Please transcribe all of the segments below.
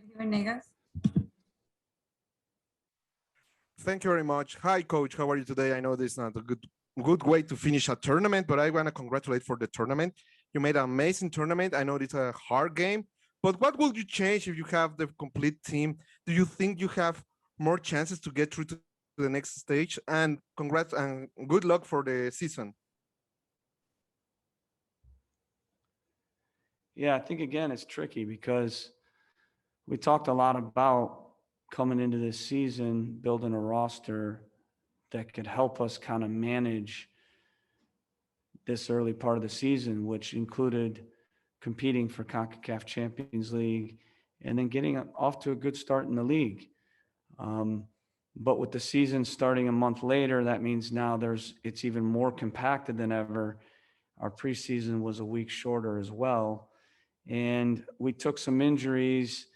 Sergio Venegas. Thank you very much. Hi, Coach. How are you today? I know this is not a good way to finish a tournament, but I want to congratulate for the tournament. You made an amazing tournament. I know it's a hard game, but what will you change if you have the complete team? Do you think you have more chances to get through to the next stage? And congrats and good luck for the season. Yeah, I think again, it's tricky because we talked a lot about coming into this season, building a roster that could help us kind of manage this early part of the season, which included competing for CONCACAF Champions League and then getting off to a good start in the league. But with the season starting a month later, that means now it's even more compacted than ever. Our preseason was a week shorter as well. And we took some injuries,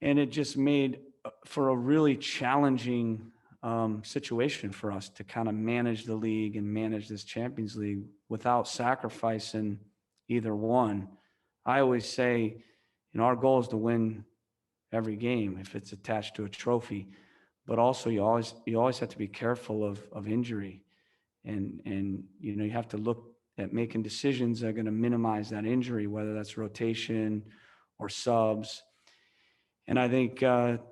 and it just made for a really challenging situation for us to kind of manage the league and manage this Champions League without sacrificing either one. I always say, our goal is to win every game if it's attached to a trophy, but also you always have to be careful of injury, and you have to look at making decisions that are going to minimize that injury, whether that's rotation or subs. And I think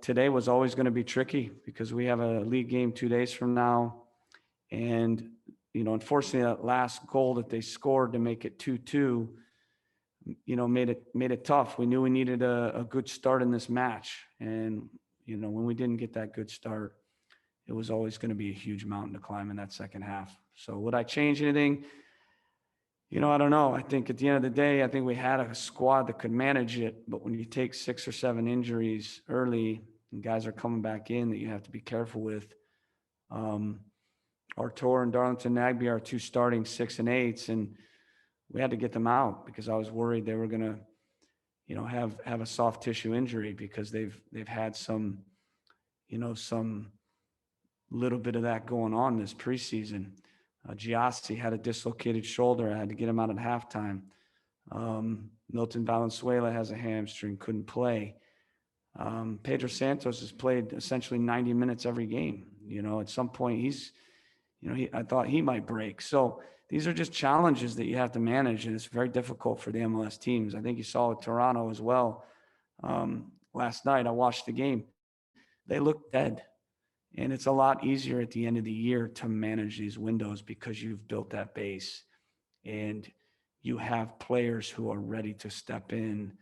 today was always going to be tricky because we have a league game 2 days from now. And, unfortunately, that last goal that they scored to make it 2-2, made it tough. We knew we needed a good start in this match. And, when we didn't get that good start, it was always going to be a huge mountain to climb in that second half. So would I change anything? I don't know. I think at the end of the day, I think we had a squad that could manage it. But when you take 6 or 7 injuries early and guys are coming back in that you have to be careful with, Artur and Darlington Nagbe are 2 starting 6 and 8s, and we had to get them out because I was worried they were going to, have a soft tissue injury because they've had some little bit of that going on this preseason. Giassi had a dislocated shoulder. I had to get him out at halftime. Milton Valenzuela has a hamstring, couldn't play. Pedro Santos has played essentially 90 minutes every game. At some point I thought he might break. So these are just challenges that you have to manage, and it's very difficult for the MLS teams. I think you saw with Toronto as well. Last night I watched the game. They looked dead. And it's a lot easier at the end of the year to manage these windows because you've built that base and you have players who are ready to step in,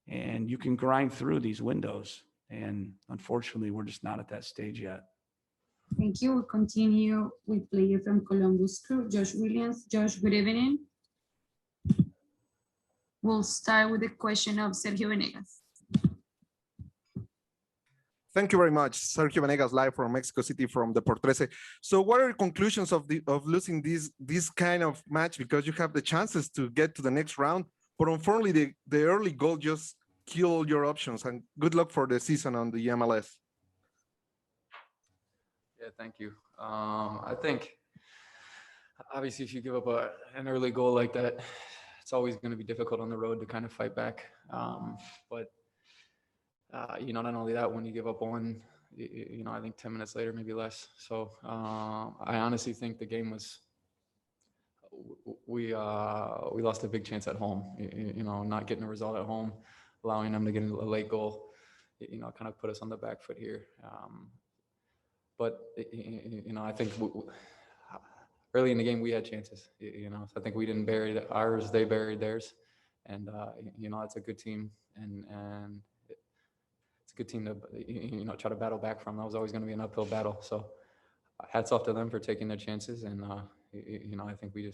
and you can grind through these windows. And unfortunately, we're just not at that stage yet. Thank you. We'll continue with player from Columbus Crew, Josh Williams. Josh, good evening. We'll start with the question of Sergio Venegas. Thank you very much. Sergio Venegas live from Mexico City from the Portrese. So what are your conclusions of losing this kind of match? Because you have the chances to get to the next round, but unfortunately the early goal just killed your options. And good luck for the season on the MLS. Yeah, thank you. I think obviously if you give up an early goal like that, it's always going to be difficult on the road to kind of fight back. But not only that, when you give up one, I think 10 minutes later, maybe less. So I honestly think the game was, we lost a big chance at home. Not getting a result at home, allowing them to get a late goal, kind of put us on the back foot here. But I think early in the game we had chances. So I think we didn't bury ours; they buried theirs, and it's a good team, and it's a good team to try to battle back from. That was always going to be an uphill battle. So hats off to them for taking their chances, and I think we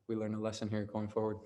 learned a lesson here going forward.